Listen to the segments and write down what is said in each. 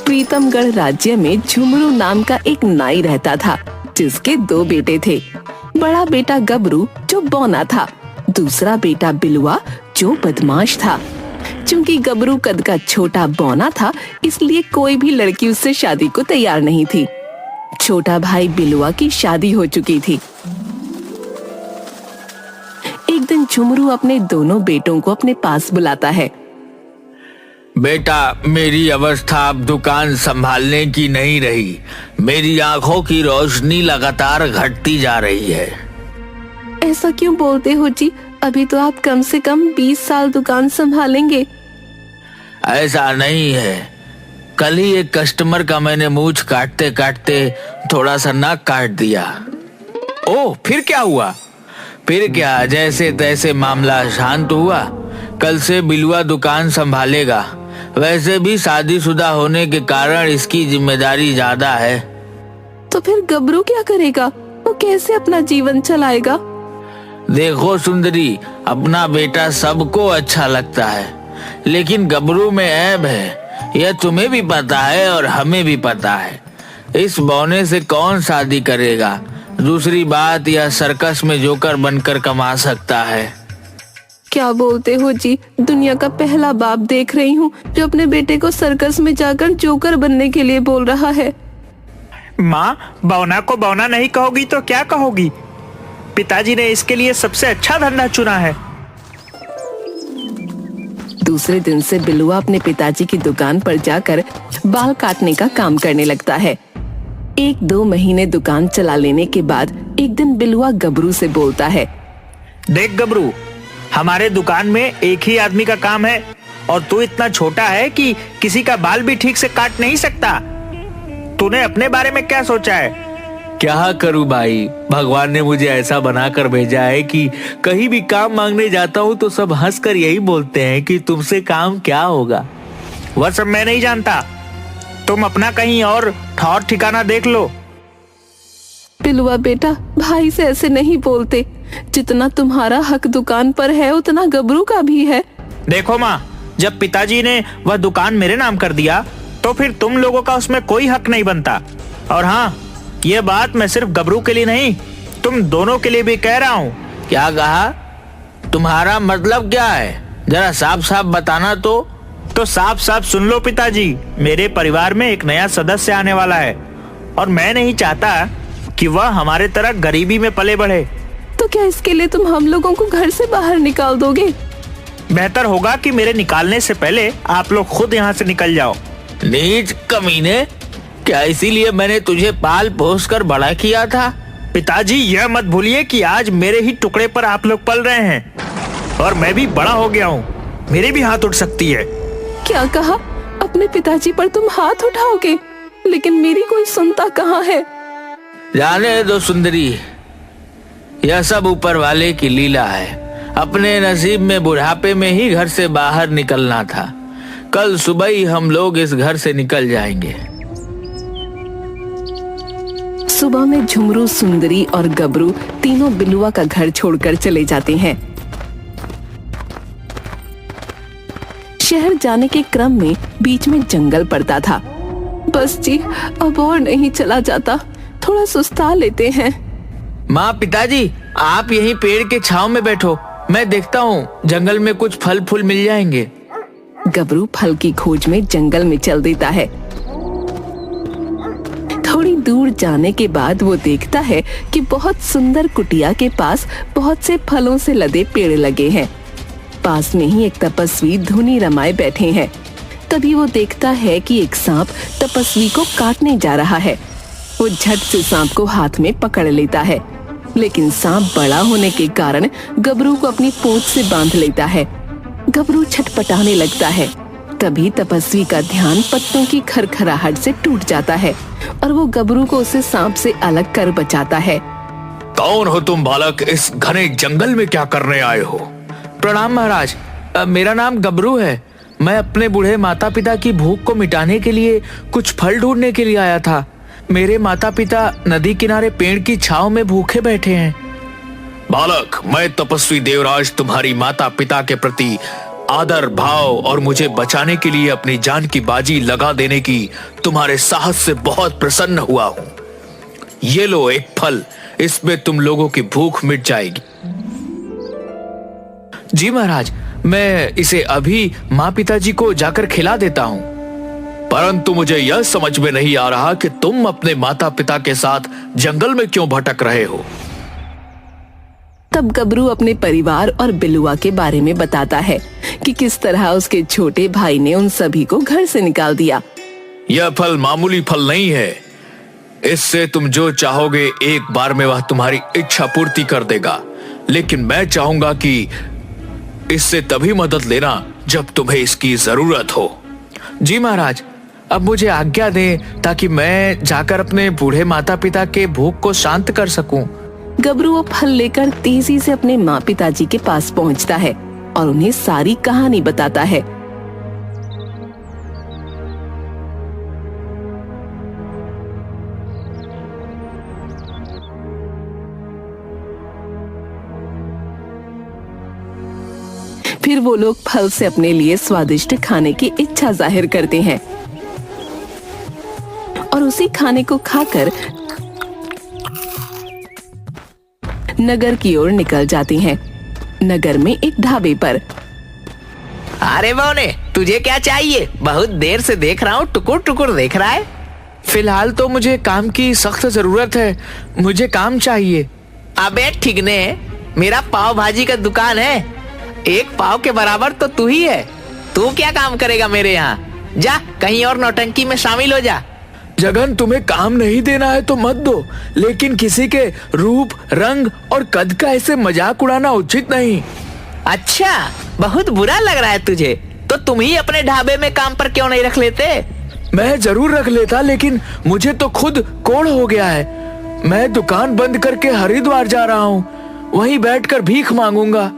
प्रीतमगढ़ राज्य में झुमरू नाम का एक नाई रहता था, जिसके 2 बेटे थे। बड़ा बेटा गबरू जो बौना था, दूसरा बेटा बिलुआ जो बदमाश था। चूंकि गबरू कद का छोटा बौना था, इसलिए कोई भी लड़की उससे शादी को तैयार नहीं थी। छोटा भाई बिलुआ की शादी हो चुकी थी। एक दिन झुमरू अपने दोनों बेटों को अपने पास बुलाता है। बेटा, मेरी अवस्था अब दुकान संभालने की नहीं रही। मेरी आंखों की रोशनी लगातार घटती जा रही है। ऐसा क्यों बोलते हो जी? अभी तो आप कम से कम 20 साल दुकान संभालेंगे। ऐसा नहीं है। कल ही एक कस्टमर का मैंने मूंछ काटते काटते थोड़ा सा नाक काट दिया। ओह, फिर क्या हुआ? फिर क्या, जैसे तैसे मामला शांत हुआ। कल से बिलुआ दुकान संभालेगा। वैसे भी शादीशुदा होने के कारण इसकी जिम्मेदारी ज्यादा है। तो फिर गबरू क्या करेगा? वो कैसे अपना जीवन चलाएगा? देखो सुंदरी, अपना बेटा सबको अच्छा लगता है, लेकिन गबरू में ऐब है। यह तुम्हें भी पता है और हमें भी पता है। इस बौने से कौन शादी करेगा? दूसरी बात, यह सर्कस में जोकर बनकर कमा सकता है। क्या बोलते हो जी? दुनिया का पहला बाप देख रही हूँ जो अपने बेटे को सर्कस में जाकर जोकर बनने के लिए बोल रहा है। माँ, बौना को बौना नहीं कहोगी तो क्या कहोगी? पिताजी ने इसके लिए सबसे अच्छा धंधा चुना है। दूसरे दिन से बिलुआ अपने पिताजी की दुकान पर जाकर बाल काटने का काम करने लगता है। 1-2 महीने दुकान चला लेने के बाद एक दिन बिलुआ गबरू से बोलता है। देख गबरू, हमारे दुकान में एक ही आदमी का काम है और तू इतना छोटा है कि किसी का बाल भी ठीक से काट नहीं सकता। तूने अपने बारे में क्या सोचा है? क्या करूं भाई, भगवान ने मुझे ऐसा बनाकर भेजा है कि कहीं भी काम मांगने जाता हूं तो सब हंसकर यही बोलते हैं कि तुमसे काम क्या होगा। वह सब मैं नहीं जानता। तुम अपना कहीं और ठौर ठिकाना देख लो। बिलुआ बेटा, भाई से ऐसे नहीं बोलते। जितना तुम्हारा हक दुकान पर है, उतना गबरू का भी है। देखो माँ, जब पिताजी ने वह दुकान मेरे नाम कर दिया तो फिर तुम लोगों का उसमें कोई हक नहीं बनता। और हाँ, ये बात मैं सिर्फ गबरू के लिए नहीं, तुम दोनों के लिए भी कह रहा हूँ। क्या कहा? तुम्हारा मतलब क्या है? जरा साफ साफ बताना। तो साफ साफ सुन लो पिताजी, मेरे परिवार में एक नया सदस्य आने वाला है और मैं नहीं चाहता कि वह हमारे तरह गरीबी में पले बढ़े। तो क्या इसके लिए तुम हम लोगों को घर से बाहर निकाल दोगे? बेहतर होगा कि मेरे निकालने से पहले आप लोग खुद यहाँ से निकल जाओ। नीच कमीने, क्या इसीलिए मैंने तुझे पाल पोस कर बड़ा किया था? पिताजी, यह मत भूलिए कि आज मेरे ही टुकड़े पर आप लोग पल रहे हैं और मैं भी बड़ा हो गया हूँ। मेरे भी हाथ उठ सकती है। क्या कहा? अपने पिताजी पर तुम हाथ उठाओगे? लेकिन मेरी कोई सुनता कहाँ है? जाने दो सुंदरी, यह सब ऊपर वाले की लीला है। अपने नसीब में बुढ़ापे में ही घर से बाहर निकलना था। कल सुबह ही हम लोग इस घर से निकल जाएंगे। सुबह में झुमरू, सुंदरी और गबरू तीनों बिलुआ का घर छोड़कर चले जाते हैं। शहर जाने के क्रम में बीच में जंगल पड़ता था। बस जी, अब और नहीं चला जाता, थोड़ा सुस्ता लेते हैं। माँ, पिताजी, आप यहीं पेड़ के छांव में बैठो, मैं देखता हूँ जंगल में कुछ फल फूल मिल जाएंगे। गबरू फल की खोज में जंगल में चल देता है। थोड़ी दूर जाने के बाद वो देखता है कि बहुत सुंदर कुटिया के पास बहुत से फलों से लदे पेड़ लगे हैं। पास में ही एक तपस्वी धुनी रमाए बैठे हैं। तभी वो देखता है कि एक सांप तपस्वी को काटने जा रहा है। वो झट से सांप को हाथ में पकड़ लेता है, लेकिन सांप बड़ा होने के कारण गबरू को अपनी पूंछ से बांध लेता है। गबरू छटपटाने लगता है। तभी तपस्वी का ध्यान पत्तों की खरखराहट से टूट जाता है और वो गबरू को उसे सांप से अलग कर बचाता है। कौन हो तुम बालक? इस घने जंगल में क्या करने आए हो? प्रणाम महाराज, मेरा नाम गबरू है। मैं अपने बूढ़े माता पिता की भूख को मिटाने के लिए कुछ फल ढूंढने के लिए आया था। मेरे माता पिता नदी किनारे पेड़ की छांव में भूखे बैठे हैं। बालक, मैं तपस्वी देवराज तुम्हारी माता पिता के प्रति आदर भाव और मुझे बचाने के लिए अपनी जान की बाजी लगा देने की तुम्हारे साहस से बहुत प्रसन्न हुआ हूं। ये लो एक फल, इसमें तुम लोगों की भूख मिट जाएगी। जी महाराज, मैं इसे अभी माँ पिताजी को जाकर खिला देता हूं। परंतु मुझे यह समझ में नहीं आ रहा कि तुम अपने माता पिता के साथ जंगल में क्यों भटक रहे हो। तब गबरू अपने परिवार और बिलुआ के बारे में बताता है कि किस तरह उसके छोटे भाई ने उन सभी को घर से निकाल दिया। यह फल मामूली फल नहीं है, इससे तुम जो चाहोगे एक बार में वह तुम्हारी इच्छा पूर्ति कर देगा। लेकिन मैं चाहूंगा कि इससे तभी मदद लेना जब तुम्हें इसकी जरूरत हो। जी महाराज, अब मुझे आज्ञा दें ताकि मैं जाकर अपने बूढ़े माता पिता के भूख को शांत कर सकूं। गबरू वो फल लेकर तेजी से अपने माँ पिताजी के पास पहुँचता है और उन्हें सारी कहानी बताता है। फिर वो लोग फल से अपने लिए स्वादिष्ट खाने की इच्छा जाहिर करते हैं और उसी खाने को खाकर नगर की ओर निकल जाती हैं। नगर में एक ढाबे पर। अरे बोने, तुझे क्या चाहिए? बहुत देर से देख रहा हूँ, टुकुर टुकुर देख रहा है। फिलहाल तो मुझे काम की सख्त जरूरत है, मुझे काम चाहिए। अबे ठिगने, मेरा पाव भाजी का दुकान है, एक पाव के बराबर तो तू ही है। तू क्या काम करेगा मेरे यहाँ? जा कहीं और नौटंकी में शामिल हो जा। जगन, तुम्हें काम नहीं देना है तो मत दो, लेकिन किसी के रूप, रंग और कद का ऐसे मजाक उड़ाना उचित नहीं। अच्छा, बहुत बुरा लग रहा है तुझे? तो तुम ही अपने ढाबे में काम पर क्यों नहीं रख लेते? मैं जरूर रख लेता, लेकिन मुझे तो खुद कोढ़ हो गया है। मैं दुकान बंद करके हरिद्वार जा रहा हूँ, वहीं बैठकर भीख मांगूंगा।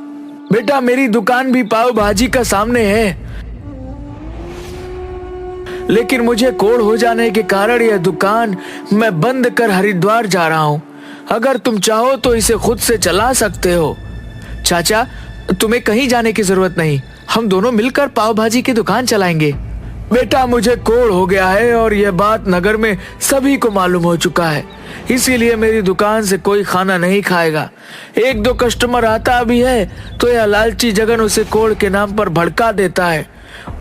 बेटा, मेरी दुकान भी पाव भाजी का सामने है, लेकिन मुझे कोढ़ हो जाने के कारण यह दुकान मैं बंद कर हरिद्वार जा रहा हूँ। अगर तुम चाहो तो इसे खुद से चला सकते हो। चाचा, तुम्हें कहीं जाने की जरूरत नहीं, हम दोनों मिलकर पाव भाजी की दुकान चलाएंगे। बेटा, मुझे कोढ़ हो गया है और यह बात नगर में सभी को मालूम हो चुका है, इसीलिए मेरी दुकान से कोई खाना नहीं खाएगा। एक दो कस्टमर आता भी है तो यह लालची जगन उसे कोढ़ के नाम पर भड़का देता है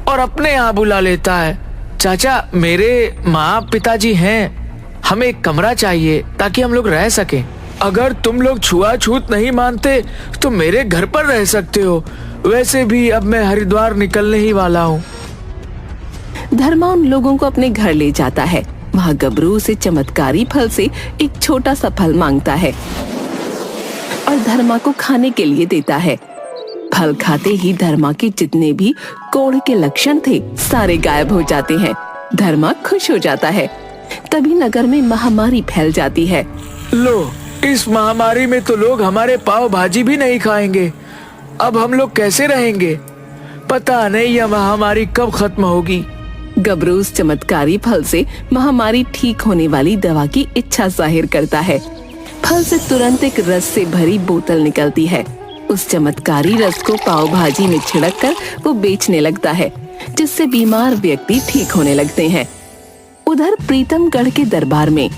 और अपने यहाँ बुला लेता है। चाचा, मेरे माँ पिताजी हैं, हमें एक कमरा चाहिए ताकि हम लोग रह सकें। अगर तुम लोग छुआछूत नहीं मानते तो मेरे घर पर रह सकते हो, वैसे भी अब मैं हरिद्वार निकलने ही वाला हूँ। धर्मा उन लोगों को अपने घर ले जाता है। वहाँ गबरू से चमत्कारी फल से एक छोटा सा फल मांगता है और धर्मा को खाने के लिए देता है। फल खाते ही धर्मा के जितने भी कोढ़ के लक्षण थे सारे गायब हो जाते हैं। धर्मा खुश हो जाता है। तभी नगर में महामारी फैल जाती है। लो, इस महामारी में तो लोग हमारे पाव भाजी भी नहीं खाएंगे। अब हम लोग कैसे रहेंगे? पता नहीं यह महामारी कब खत्म होगी। गबरू उस चमत्कारी फल से महामारी ठीक होने वाली दवा की इच्छा जाहिर करता है। फल से तुरंत एक रस से भरी बोतल निकलती है। उस चमत्कारी रस को पाव भाजी में छिड़क कर वो बेचने लगता है, जिससे बीमार व्यक्ति ठीक होने लगते हैं। उधर प्रीतमगढ़ के दरबार में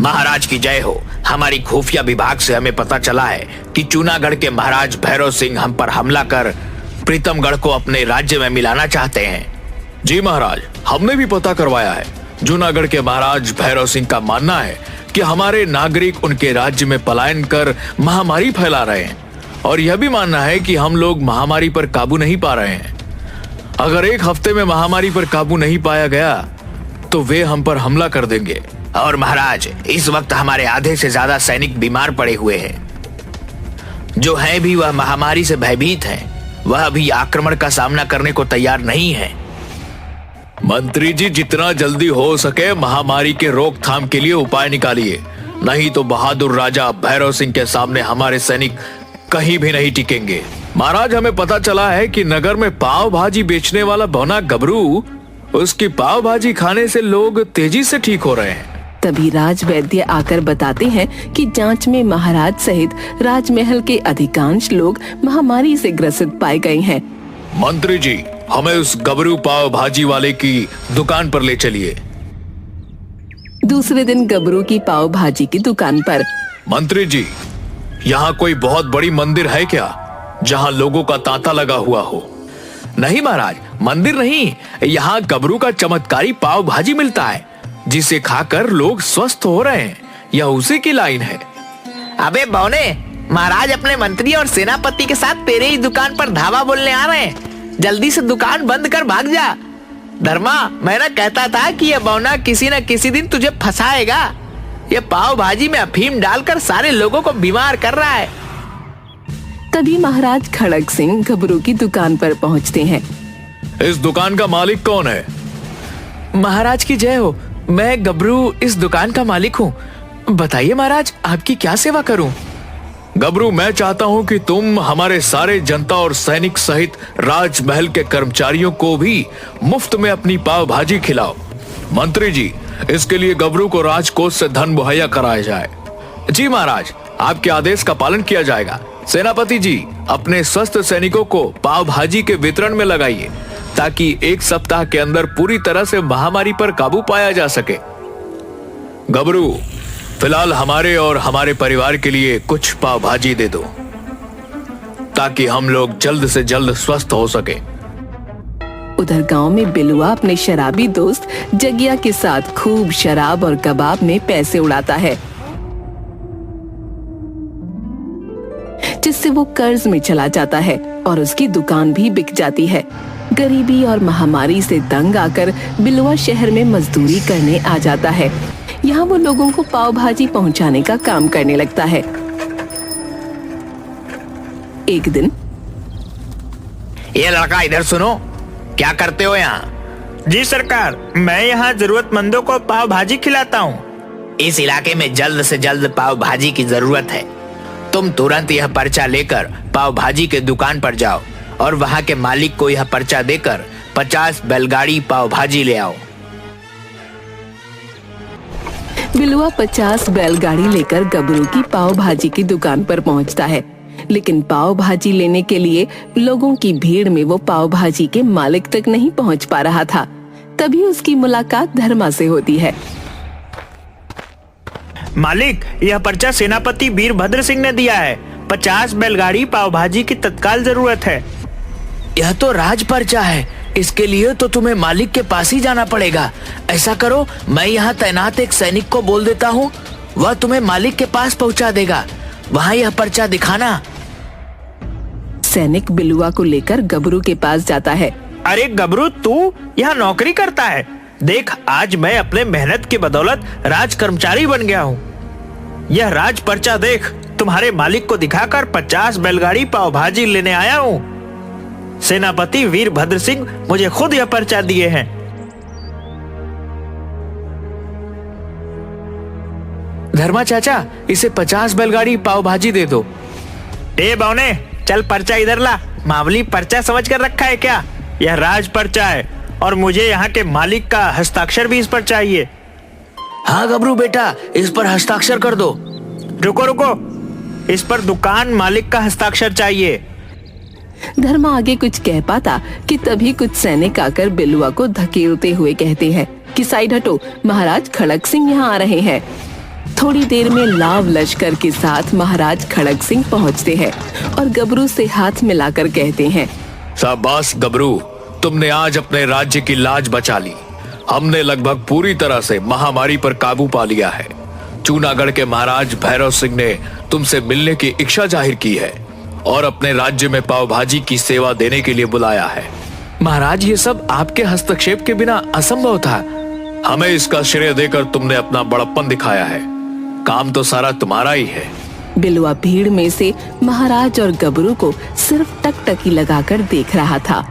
महाराज की जय हो। हमारी खुफिया विभाग से हमें पता चला है कि चूनागढ़ के महाराज भैरव सिंह हम पर हमला कर प्रीतमगढ़ को अपने राज्य में मिलाना चाहते हैं। जी महाराज, हमने भी पता करवाया है। जूनागढ़ के महाराज भैरव सिंह का मानना है कि हमारे नागरिक उनके राज्य में पलायन कर महामारी फैला रहे हैं और यह भी मानना है कि हम लोग महामारी पर काबू नहीं पा रहे हैं। अगर एक हफ्ते में महामारी पर काबू नहीं पाया गया तो वे हम पर हमला कर देंगे। और महाराज, इस वक्त हमारे आधे से ज्यादा सैनिक बीमार पड़े हुए हैं। जो हैं भी वह महामारी से भयभीत हैं। वह अभी आक्रमण का सामना करने को तैयार नहीं है। मंत्री जी, जितना जल्दी हो सके महामारी के रोकथाम के लिए उपाय निकालिए, नहीं तो बहादुर राजा भैरव सिंह के सामने हमारे सैनिक कहीं भी नहीं टिकेंगे। महाराज, हमें पता चला है कि नगर में पाव भाजी बेचने वाला बौना गबरू, उसकी पाव भाजी खाने से लोग तेजी से ठीक हो रहे हैं। तभी राज वैद्य आकर बताते हैं कि जांच में महाराज सहित राजमहल के अधिकांश लोग महामारी से ग्रसित पाए गए हैं। मंत्री जी, हमें उस गबरू पाव भाजी वाले की दुकान पर ले चलिए। दूसरे दिन गबरू की पाव भाजी की दुकान पर। मंत्री जी, यहाँ कोई बहुत बड़ी मंदिर है क्या, जहाँ लोगों का तांता लगा हुआ हो? नहीं महाराज, मंदिर नहीं, यहाँ गबरू का चमत्कारी पाव भाजी मिलता है, जिसे खाकर लोग स्वस्थ हो रहे हैं। यह उसी की लाइन है। अबे बौने, महाराज अपने मंत्री और सेनापति के साथ तेरे ही दुकान पर धावा बोलने आ रहे हैं। जल्दी से दुकान बंद कर भाग जा। धर्मा, मैं ना कहता था कि यह बौना किसी न किसी दिन तुझे फंसाएगा। यह पाव भाजी में अफीम डालकर सारे लोगों को बीमार कर रहा है। तभी महाराज खड़ग सिंह गबरू की दुकान पर पहुंचते हैं। इस दुकान का मालिक कौन है? महाराज की जय हो, मैं गबरू इस दुकान का मालिक हूँ। बताइए महाराज, आपकी क्या सेवा करूँ? गबरू, मैं चाहता हूँ कि तुम हमारे सारे जनता और सैनिक सहित राजमहल के कर्मचारियों को भी मुफ्त में अपनी पाव भाजी खिलाओ। मंत्री जी, इसके लिए गबरू को राजकोष से धन मुहैया कराया जाए। जी महाराज, आपके आदेश का पालन किया जाएगा। सेनापति जी, अपने स्वस्थ सैनिकों को पाव भाजी के वितरण में लगाइए, ताकि एक सप्ताह के अंदर पूरी तरह से महामारी पर काबू पाया जा सके। गबरू, फिलहाल हमारे और हमारे परिवार के लिए कुछ पाव भाजी दे दो, ताकि हम लोग जल्द से जल्द स्वस्थ हो सके। उधर गांव में बिलुआ अपने शराबी दोस्त जगिया के साथ खूब शराब और कबाब में पैसे उड़ाता है, जिससे वो कर्ज में चला जाता है और उसकी दुकान भी बिक जाती है। गरीबी और महामारी से तंग आकर बिलुआ शहर में मजदूरी करने आ जाता है। यहाँ वो लोगों को पाव भाजी पहुँचाने का काम करने लगता है। एक दिन, ये लड़का इधर सुनो, क्या करते हो यहाँ? जी सरकार, मैं यहाँ जरूरतमंदों को पाव भाजी खिलाता हूँ। इस इलाके में जल्द से जल्द पाव भाजी की जरूरत है। तुम तुरंत यह पर्चा लेकर पाव भाजी के दुकान पर जाओ और वहाँ के मालिक को यह पर्चा देकर 50 बैलगाड़ी पाव भाजी ले आओ। बिलुआ 50 बैलगाड़ी लेकर गबरू की पाव भाजी की दुकान पर पहुंचता है, लेकिन पाव भाजी लेने के लिए लोगों की भीड़ में वो पाव भाजी के मालिक तक नहीं पहुंच पा रहा था। तभी उसकी मुलाकात धर्मा से होती है। मालिक, यह पर्चा सेनापति वीरभद्र सिंह ने दिया है। 50 बैलगाड़ी पाव भाजी की तत्काल जरूरत है। यह तो राज पर्चा है, इसके लिए तो तुम्हें मालिक के पास ही जाना पड़ेगा। ऐसा करो, मैं यहाँ तैनात एक सैनिक को बोल देता हूँ, वह तुम्हें मालिक के पास पहुँचा देगा। वहाँ यह पर्चा दिखाना। सैनिक बिलुआ को लेकर गबरू के पास जाता है। अरे गबरू, तू यहाँ नौकरी करता है? देख, आज मैं अपने मेहनत की बदौलत राज कर्मचारी बन गया हूँ। यह राज पर्चा देख, तुम्हारे मालिक को दिखाकर 50 बैलगाड़ी पाव भाजी लेने आया हूँ। सेनापति वीरभद्र सिंह मुझे खुद यह पर्चा दिए हैं। धर्मा चाचा, इसे 50 बैलगाड़ी पाव भाजी दे दो। ए बौने, चल पर्चा इधर ला। मामूली पर्चा समझ कर रखा है क्या? यह राज पर्चा है और मुझे यहाँ के मालिक का हस्ताक्षर भी इस पर चाहिए। हाँ गबरू बेटा, इस पर हस्ताक्षर कर दो। रुको रुको, इस पर दुकान मालिक का हस्ताक्षर चाहिए। धर्मा आगे कुछ कह पाता कि तभी कुछ सैनिक आकर बिलुआ को धकेलते हुए कहते हैं कि साइड हटो, महाराज खड़ग सिंह यहाँ आ रहे हैं। थोड़ी देर में लाव लश्कर के साथ महाराज खड़ग सिंह पहुँचते हैं और गबरू से हाथ मिलाकर कहते हैं, शाबाश गबरू, तुमने आज अपने राज्य की लाज बचा ली। हमने लगभग पूरी तरह से महामारी पर काबू पा लिया है। जूनागढ़ के महाराज भैरव सिंह ने तुमसे मिलने की इच्छा जाहिर की है और अपने राज्य में पाव भाजी की सेवा देने के लिए बुलाया है। महाराज, ये सब आपके हस्तक्षेप के बिना असंभव था। हमें इसका श्रेय देकर तुमने अपना बड़प्पन दिखाया है। काम तो सारा तुम्हारा ही है। बिलुआ भीड़ में से महाराज और गबरू को सिर्फ टकटकी लगाकर देख रहा था।